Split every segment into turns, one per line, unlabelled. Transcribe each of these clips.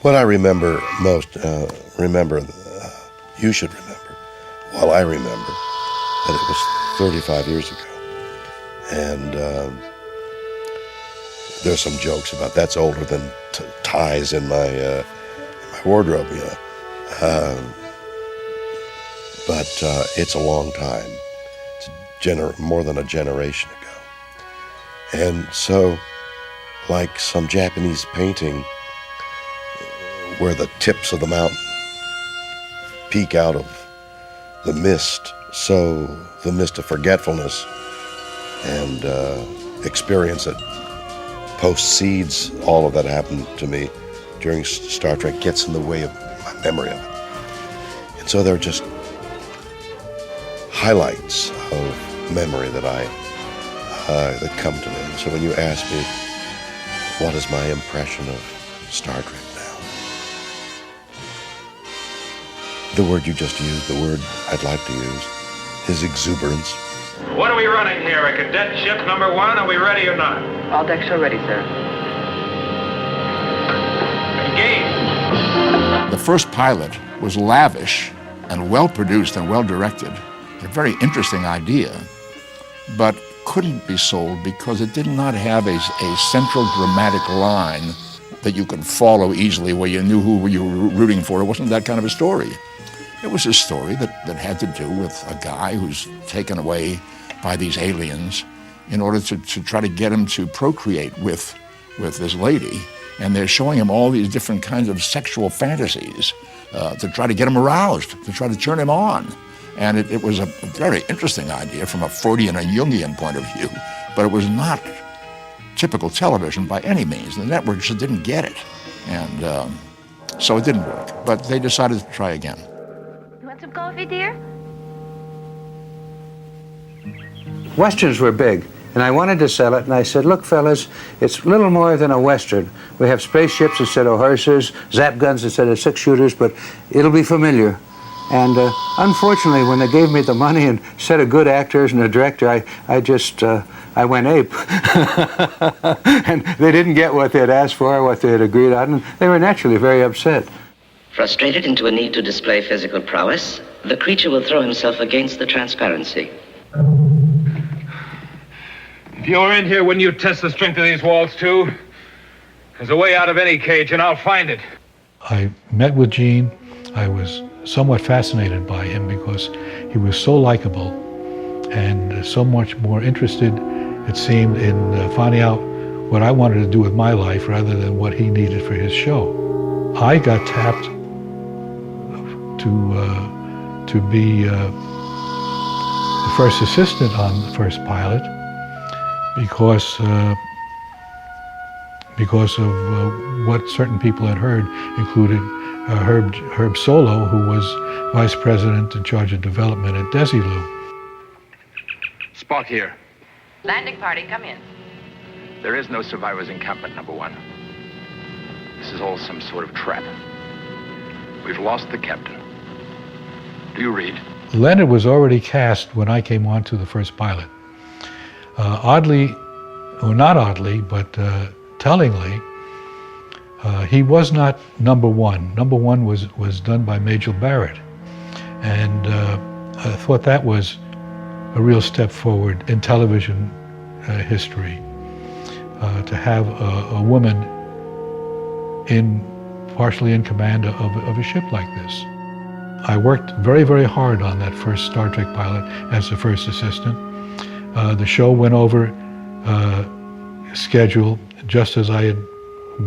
What I remember most, you should remember, while I remember, that it was 35 years ago. And there's some jokes about that's older than ties in my wardrobe, you know. But it's a long time. It's more than a generation ago. And so, like some Japanese painting where the tips of the mountain peek out of the mist, so the mist of forgetfulness and experience that postcedes all of that happened to me during Star Trek gets in the way of my memory of it. And so they're just highlights of memory that that come to me. So when you ask me, what is my impression of Star Trek now? The word you just used, the word I'd like to use, is exuberance.
What are we running here? A cadet ship number 1? Are we ready or not?
All decks are ready, sir.
Engage.
The first pilot was lavish and well-produced and well-directed. A very interesting idea, but couldn't be sold because it did not have a central dramatic line that you could follow easily where you knew who you were rooting for. It wasn't that kind of a story. It was a story that had to do with a guy who's taken away by these aliens in order to try to get him to procreate with this lady. And they're showing him all these different kinds of sexual fantasies to try to get him aroused, to try to turn him on. And it was a very interesting idea from a Freudian and Jungian point of view, but it was not typical television by any means. The network just didn't get it. And so it didn't work, but they decided to try again.
You want some coffee, dear?
Westerns were big, and I wanted to sell it, and I said, look, fellas, it's little more than a Western. We have spaceships instead of horses, zap guns instead of six-shooters, but it'll be familiar. And unfortunately, when they gave me the money and set of good actors and a director, I went ape. And they didn't get what they had asked for or what they had agreed on, and they were naturally very upset.
Frustrated into a need to display physical prowess, the creature will throw himself against the transparency.
If you were in here, wouldn't you test the strength of these walls, too? There's a way out of any cage, and I'll find it.
I met with Gene. I was somewhat fascinated by him because he was so likable and so much more interested, it seemed, in finding out what I wanted to do with my life rather than what he needed for his show. I got tapped to be the first assistant on the first pilot because of what certain people had heard, including Herb Solo, who was vice president in charge of development at Desilu.
Spock here.
Landing party, come in.
There is no survivors encampment, number 1. This is all some sort of trap. We've lost the captain. Do you read?
Leonard was already cast when I came on to the first pilot. Oddly, or not oddly, but tellingly, he was not number 1. Number 1 was done by Majel Barrett. And I thought that was a real step forward in television history, to have a woman partially in command of a ship like this. I worked very, very hard on that first Star Trek pilot as the first assistant. The show went over schedule just as I had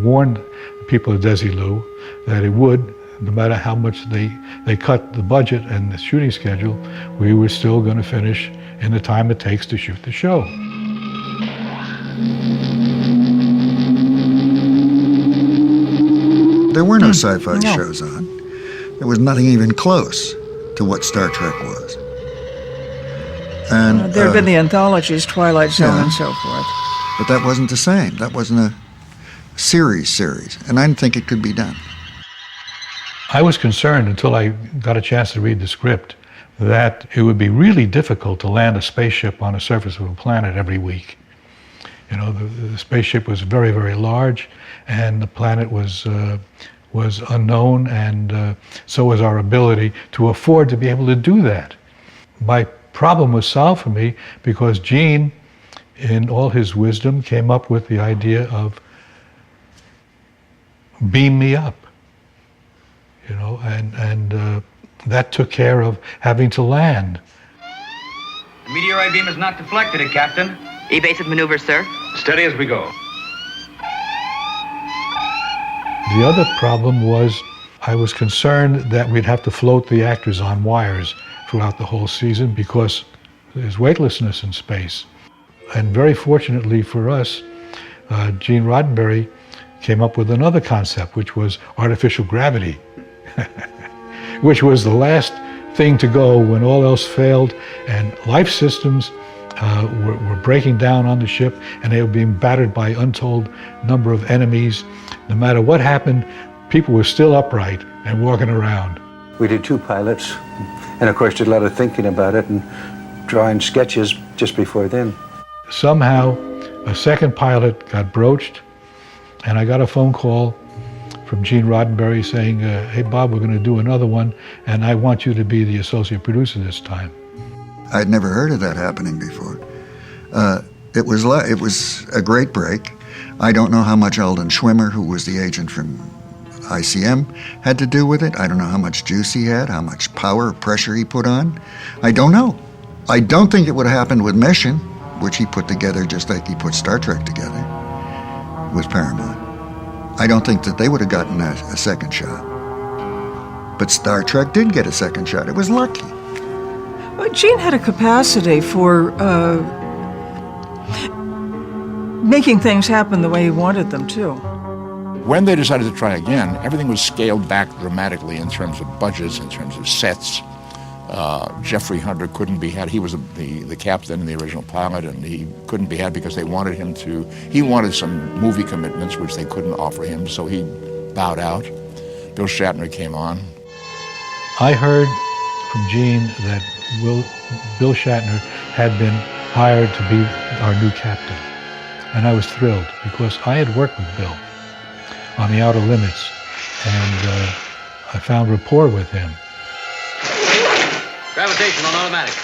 warned the people of Desilu that it would, no matter how much they cut the budget and the shooting schedule, we were still going to finish in the time it takes to shoot the show.
There were no sci-fi shows on. There was nothing even close to what Star Trek was. And
there have been the anthologies, Twilight Zone and so forth.
But that wasn't the same. That wasn't a series, and I didn't think it could be done.
I was concerned until I got a chance to read the script that it would be really difficult to land a spaceship on the surface of a planet every week. You know, the spaceship was very, very large, and the planet was was unknown, and so was our ability to afford to be able to do that. My problem was solved for me because Gene, in all his wisdom, came up with the idea of beam me up, you know, and that took care of having to land.
The meteorite beam is not deflected, Captain.
Evasive maneuver, sir.
Steady as we go.
The other problem was I was concerned that we'd have to float the actors on wires throughout the whole season because there's weightlessness in space. And very fortunately for us, Gene Roddenberry came up with another concept, which was artificial gravity, which was the last thing to go when all else failed and life systems were breaking down on the ship and they were being battered by untold number of enemies. No matter what happened, people were still upright and walking around.
We did 2 pilots, and of course did a lot of thinking about it and drawing sketches just before then.
Somehow, a second pilot got broached, and I got a phone call from Gene Roddenberry saying, hey Bob, we're going to do another one, and I want you to be the associate producer this time.
I'd never heard of that happening before. It was a great break. I don't know how much Eldon Schwimmer, who was the agent from ICM, had to do with it. I don't know how much juice he had, how much power or pressure he put on. I don't know. I don't think it would have happened with Mission, which he put together just like he put Star Trek together with Paramount. I don't think that they would have gotten a second shot. But Star Trek did get a second shot. It was lucky.
Well, Gene had a capacity for making things happen the way he wanted them to.
When they decided to try again, everything was scaled back dramatically in terms of budgets, in terms of sets. Jeffrey Hunter couldn't be had. He was the captain and the original pilot, and he couldn't be had because they wanted him to, he wanted some movie commitments which they couldn't offer him, so he bowed out. Bill Shatner came on.
I heard from Gene that Bill Shatner had been hired to be our new captain. And I was thrilled because I had worked with Bill on The Outer Limits, and I found rapport with him.
Gravitation on automatic.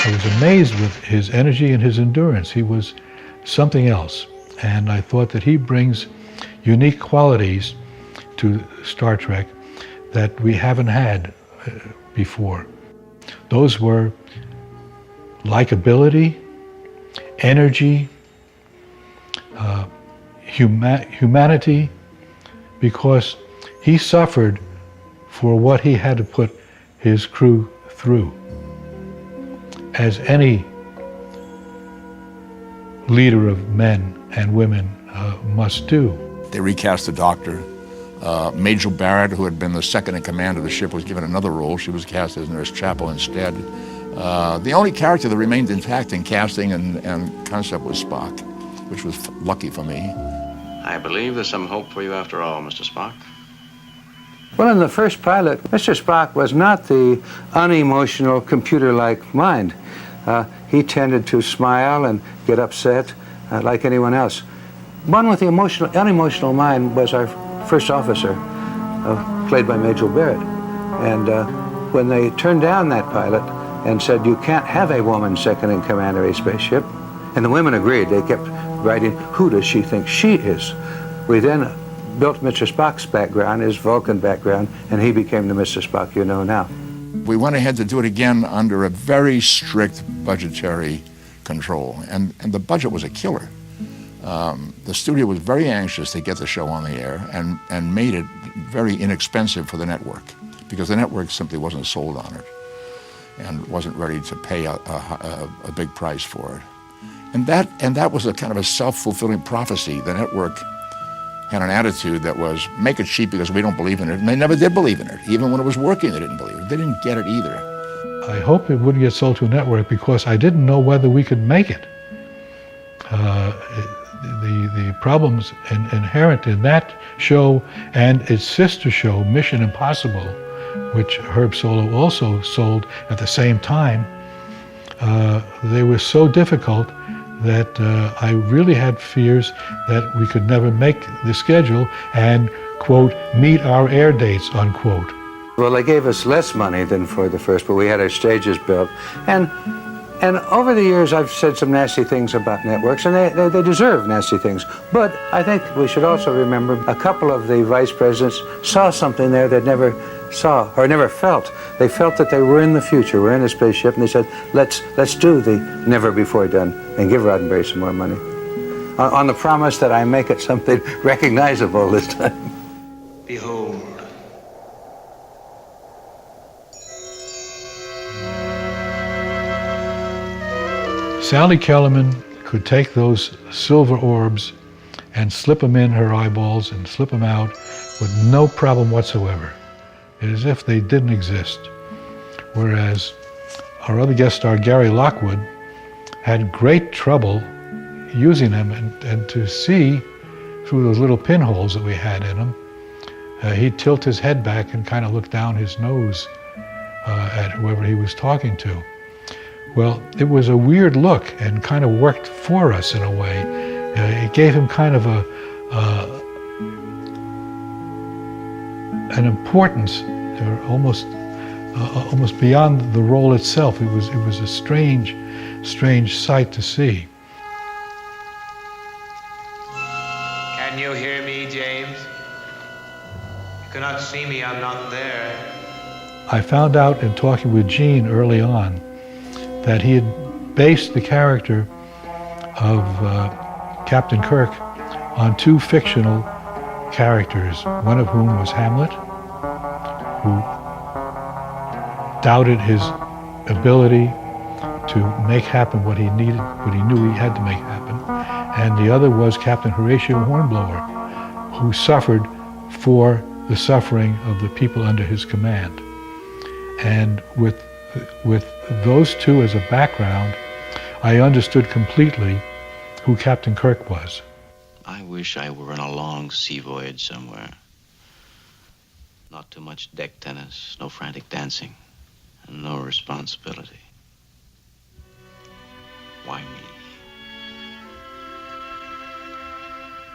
I was amazed with his energy and his endurance. He was something else. And I thought that he brings unique qualities to Star Trek that we haven't had before. Those were likability, energy, humanity, because he suffered for what he had to put his crew through, as any leader of men and women must do.
They recast the Doctor. Major Barrett, who had been the second in command of the ship, was given another role. She was cast as Nurse Chapel instead. The only character that remained intact in casting and concept was Spock, which was lucky for me.
I believe there's some hope for you after all, Mr. Spock.
Well, in the first pilot, Mr. Spock was not the unemotional, computer-like mind. He tended to smile and get upset like anyone else. One with the unemotional mind was our first officer, played by Major Barrett. And when they turned down that pilot and said, you can't have a woman second in command of a spaceship, and the women agreed. They kept writing, who does she think she is? We then built Mr. Spock's background, his Vulcan background, and he became the Mr. Spock you know now.
We went ahead to do it again under a very strict budgetary control, and the budget was a killer. The studio was very anxious to get the show on the air and made it very inexpensive for the network, because the network simply wasn't sold on it and wasn't ready to pay a big price for it. And that was a kind of a self-fulfilling prophecy. The network had an attitude that was, make it cheap because we don't believe in it, and they never did believe in it. Even when it was working, they didn't believe it. They didn't get it either.
I hope it wouldn't get sold to a network because I didn't know whether we could make it. The problems inherent in that show and its sister show, Mission Impossible, which Herb Solow also sold at the same time, they were so difficult that I really had fears that we could never make the schedule and, quote, meet our air dates, unquote.
Well, they gave us less money than for the first, but we had our stages built. And over the years, I've said some nasty things about networks, and they deserve nasty things. But I think we should also remember a couple of the vice presidents saw something there that never saw or never felt. They felt that they were in the future, we're in a spaceship, and they said, let's do the never before done and give Roddenberry some more money. On the promise that I make it something recognizable this time.
Behold.
Sally Kellerman could take those silver orbs and slip them in her eyeballs and slip them out with no problem whatsoever. It is as if they didn't exist. Whereas our other guest star, Gary Lockwood, had great trouble using them, and to see through those little pinholes that we had in him, he'd tilt his head back and kind of look down his nose at whoever he was talking to. Well, it was a weird look and kind of worked for us in a way. It gave him kind of an importance, or almost beyond the role itself. It was a strange sight to see.
Can you hear me, James? You cannot see me, I'm not there.
I found out in talking with Gene early on that he had based the character of Captain Kirk on two fictional characters, one of whom was Hamlet, who doubted his ability to make happen what he needed, what he knew he had to make happen, and the other was Captain Horatio Hornblower, who suffered for the suffering of the people under his command. And with those two as a background, I understood completely who Captain Kirk was.
I wish I were on a long sea voyage somewhere. Not too much deck tennis, no frantic dancing, and no responsibility. Why me?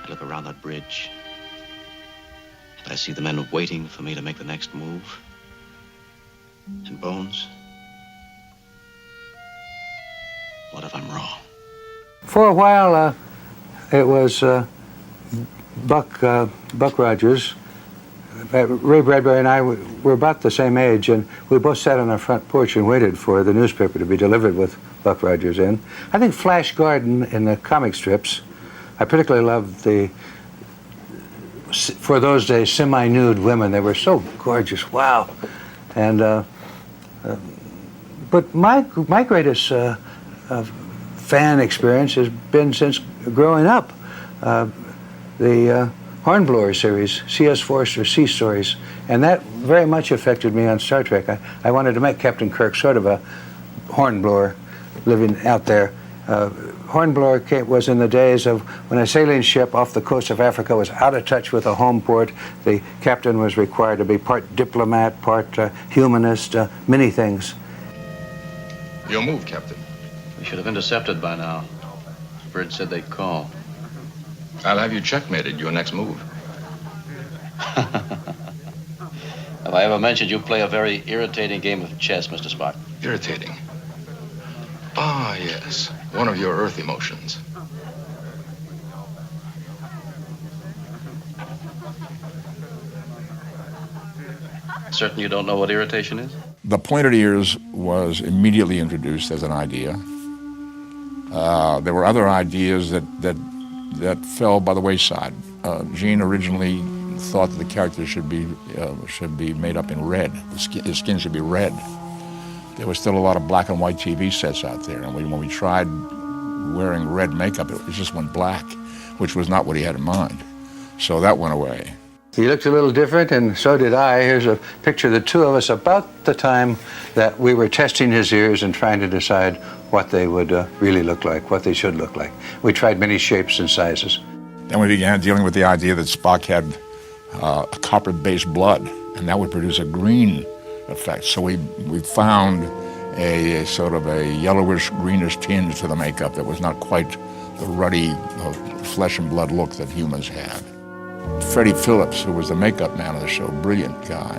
I look around that bridge, and I see the men waiting for me to make the next move. And Bones, what if I'm wrong?
For a while, it was Buck Rogers. Ray Bradbury and I were about the same age, and we both sat on our front porch and waited for the newspaper to be delivered with Buck Rogers in. I think Flash Gordon in the comic strips, I particularly loved for those days, semi-nude women. They were so gorgeous, wow. And but my greatest fan experience has been since growing up. The Hornblower series, C.S. Forster's Sea Stories, and that very much affected me on Star Trek. I wanted to make Captain Kirk sort of a hornblower living out there. Hornblower was in the days of when a sailing ship off the coast of Africa was out of touch with a home port. The captain was required to be part diplomat, part humanist, many things.
Your move, Captain.
We should have intercepted by now. Bridge said they'd call.
I'll have you checkmated your next move.
Have I ever mentioned you play a very irritating game of chess, Mr. Spock?
Irritating. Ah, yes. One of your Earth emotions.
Certain you don't know what irritation is?
The pointed ears was immediately introduced as an idea. There were other ideas that fell by the wayside. Gene originally thought that the character should be made up in red. His skin should be red. There was still a lot of black and white TV sets out there, and when we tried wearing red makeup, it just went black, which was not what he had in mind. So that went away.
He looked a little different, and so did I. Here's a picture of the two of us about the time that we were testing his ears and trying to decide what they would really look like, what they should look like. We tried many shapes and sizes.
Then we began dealing with the idea that Spock had a copper-based blood, and that would produce a green effect. So we found a sort of a yellowish, greenish tinge to the makeup that was not quite the ruddy flesh and blood look that humans had. Freddie Phillips, who was the makeup man of the show, brilliant guy,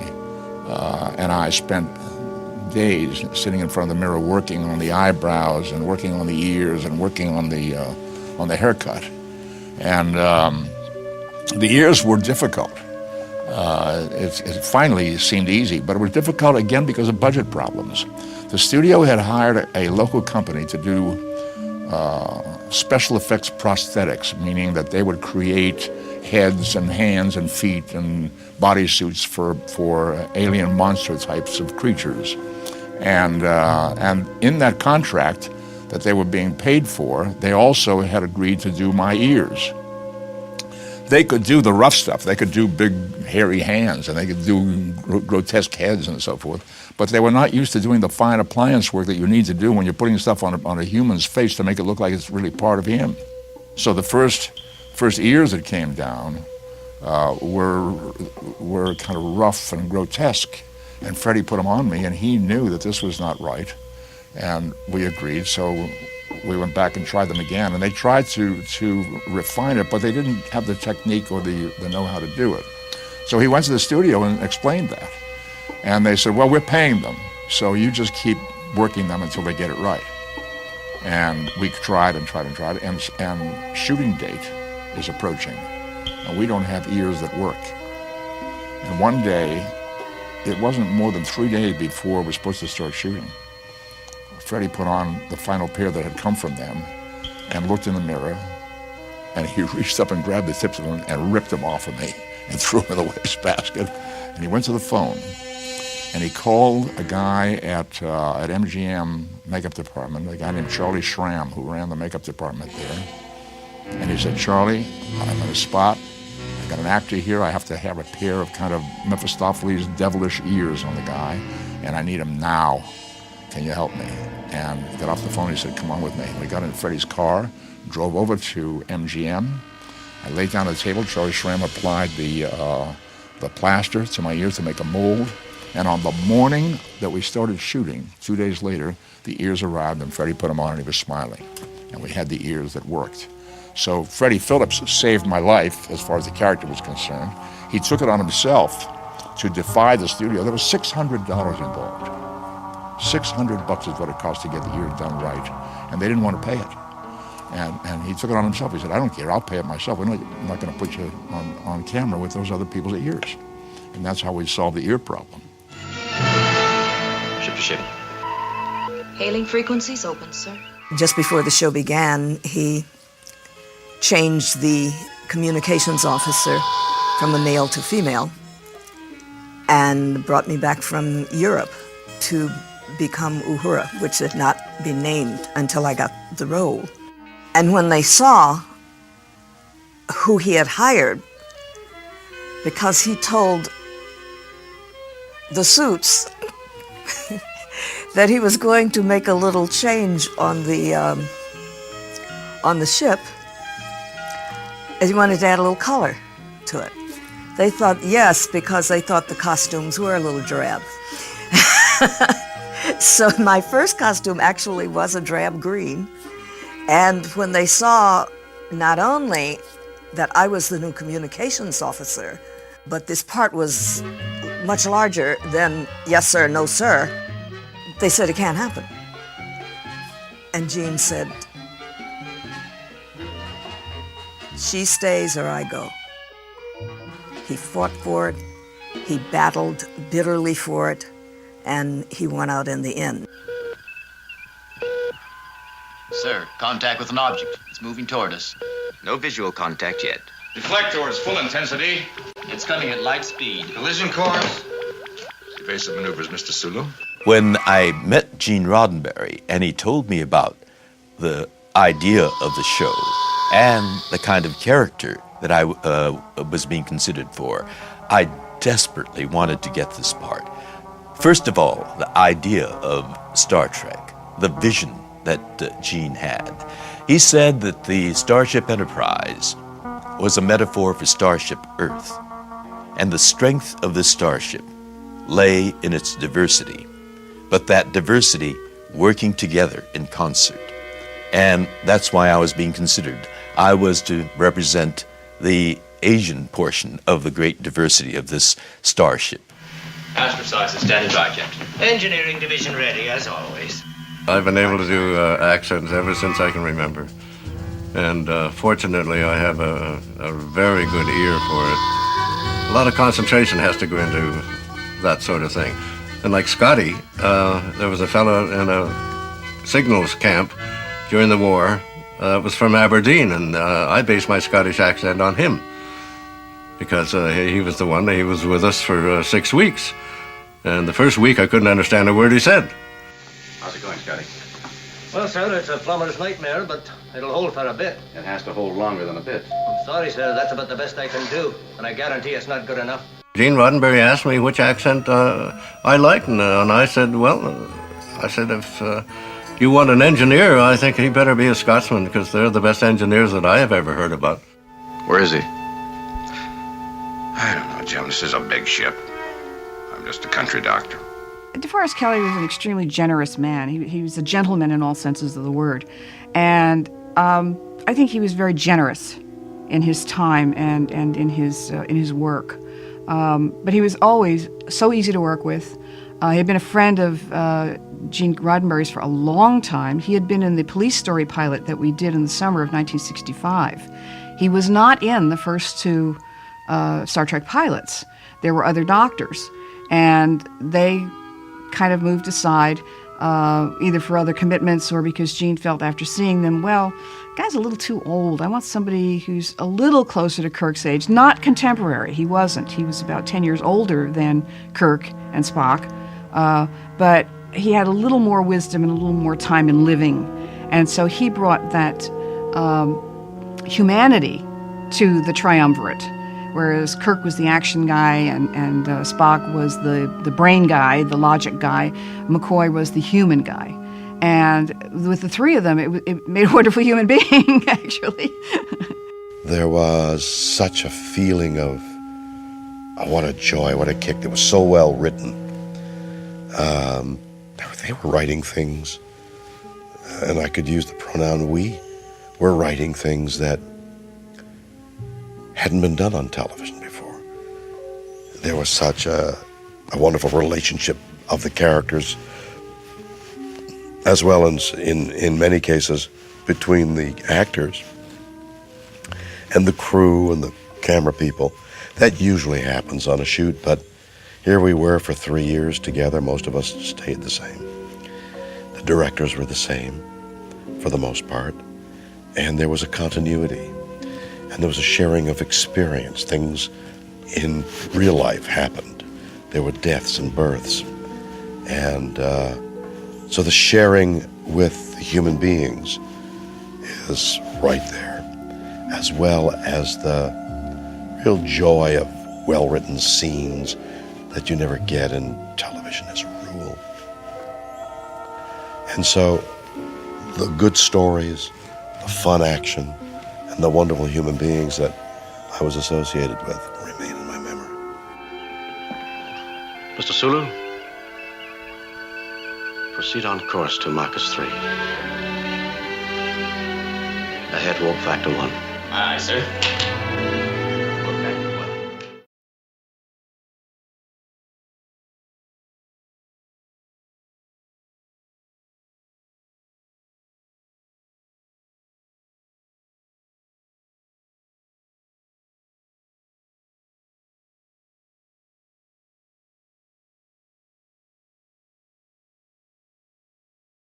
and I spent days sitting in front of the mirror working on the eyebrows and working on the ears and working on the haircut. And the ears were difficult. It finally seemed easy, but it was difficult again because of budget problems. The studio had hired a local company to do special effects prosthetics, meaning that they would create heads and hands and feet and bodysuits for alien monster types of creatures. And in that contract that they were being paid for, they also had agreed to do my ears. They could do the rough stuff. They could do big, hairy hands, and they could do grotesque heads and so forth. But they were not used to doing the fine appliance work that you need to do when you're putting stuff on a human's face to make it look like it's really part of him. So the first ears that came down were kind of rough and grotesque. And Freddie put them on me, and he knew that this was not right. And we agreed, so we went back and tried them again. And they tried to refine it, but they didn't have the technique or the know-how to do it. So he went to the studio and explained that. And they said, well, we're paying them, so you just keep working them until they get it right. And we tried and tried and tried, and shooting date is approaching. And we don't have ears that work. And one day, it wasn't more than 3 days before we were supposed to start shooting. Freddie put on the final pair that had come from them and looked in the mirror, and he reached up and grabbed the tips of them and ripped them off of me and threw them in the wastebasket. And he went to the phone, and he called a guy at MGM makeup department, a guy named Charlie Schramm, who ran the makeup department there. And he said, Charlie, I'm in a spot. I got an actor here. I have to have a pair of kind of Mephistopheles devilish ears on the guy, and I need him now. Can you help me? And he got off the phone. He said, come on with me. We got in Freddie's car, drove over to MGM. I laid down at the table. Charlie Schramm applied the plaster to my ears to make a mold. And on the morning that we started shooting, 2 days later, the ears arrived, and Freddie put them on, and he was smiling. And we had the ears that worked. So Freddie Phillips saved my life as far as the character was concerned. He took it on himself to defy the studio. There was $600 involved. $600 is what it cost to get the ears done right, and they didn't want to pay it. And he took it on himself. He said, I don't care, I'll pay it myself. I'm not going to put you on camera with those other people's ears. And that's how we solved the ear problem.
Ship to shipping.
Hailing frequencies open, sir.
Just before the show began, he changed the communications officer from a male to female and brought me back from Europe to become Uhura, which had not been named until I got the role. And when they saw who he had hired, because he told the suits that he was going to make a little change on the ship, and he wanted to add a little color to it. They thought yes, because they thought the costumes were a little drab. So my first costume actually was a drab green. And when they saw not only that I was the new communications officer, but this part was much larger than yes sir, no sir, they said it can't happen. And Gene said, she stays or I go. He fought for it, he battled bitterly for it, and he won out in the end.
Sir, contact with an object. It's moving toward us.
No visual contact yet.
Deflectors, full intensity.
It's coming at light speed.
Collision course. Evasive maneuvers, Mr. Sulu.
When I met Gene Roddenberry and he told me about the idea of the show and the kind of character that I was being considered for, I desperately wanted to get this part. First of all, the idea of Star Trek, the vision that Gene had. He said that the Starship Enterprise was a metaphor for Starship Earth, and the strength of the starship lay in its diversity, but that diversity working together in concert. And that's why I was being considered. I was to represent the Asian portion of the great diversity of this starship.
Astrocytes is standing by, Captain.
Engineering division ready, as always.
I've been able to do accents ever since I can remember. And fortunately, I have a very good ear for it. A lot of concentration has to go into that sort of thing. And like Scotty, there was a fellow in a signals camp during the war. Was from Aberdeen, and I based my Scottish accent on him because he was the one. He was with us for 6 weeks. And the first week, I couldn't understand a word he said.
How's it going, Scotty?
Well, sir, it's a plumber's nightmare, but it'll hold for a bit.
It has to hold longer than a bit.
I'm sorry, sir, that's about the best I can do, and I guarantee it's not good enough.
Gene Roddenberry asked me which accent I liked, and I said, well, if you want an engineer, I think he better be a Scotsman, because they're the best engineers that I have ever heard about.
Where is he? I don't know, Jim. This is a big ship. I'm just a country doctor.
DeForest Kelley was an extremely generous man. He was a gentleman in all senses of the word. And I think he was very generous in his time and in his work. But he was always so easy to work with. He had been a friend of Gene Roddenberry's for a long time. He had been in the police story pilot that we did in the summer of 1965. He was not in the first two Star Trek pilots. There were other doctors, and they kind of moved aside, either for other commitments or because Gene felt after seeing them, well, guy's a little too old. I want somebody who's a little closer to Kirk's age. Not contemporary. He wasn't. He was about 10 years older than Kirk and Spock. But he had a little more wisdom and a little more time in living. And so he brought that humanity to the triumvirate, whereas Kirk was the action guy and Spock was the brain guy, the logic guy. McCoy was the human guy. And with the three of them, it made a wonderful human being, actually.
There was such a feeling of, oh, what a joy, what a kick. It was so well written. They were writing things, and I could use the pronoun we. We're writing things that hadn't been done on television before. There was such a wonderful relationship of the characters, as well as in many cases between the actors and the crew and the camera people. That usually happens on a shoot, but here we were for 3 years together. Most of us stayed the same. The directors were the same for the most part, and there was a continuity, and there was a sharing of experience. Things in real life happened. There were deaths and births, and so the sharing with human beings is right there, as well as the real joy of well-written scenes that you never get in television as a rule. And so the good stories, the fun action, and the wonderful human beings that I was associated with remain in my memory.
Mr. Sulu, proceed on course to Marcus 3. Ahead, warp factor 1.
Aye, sir.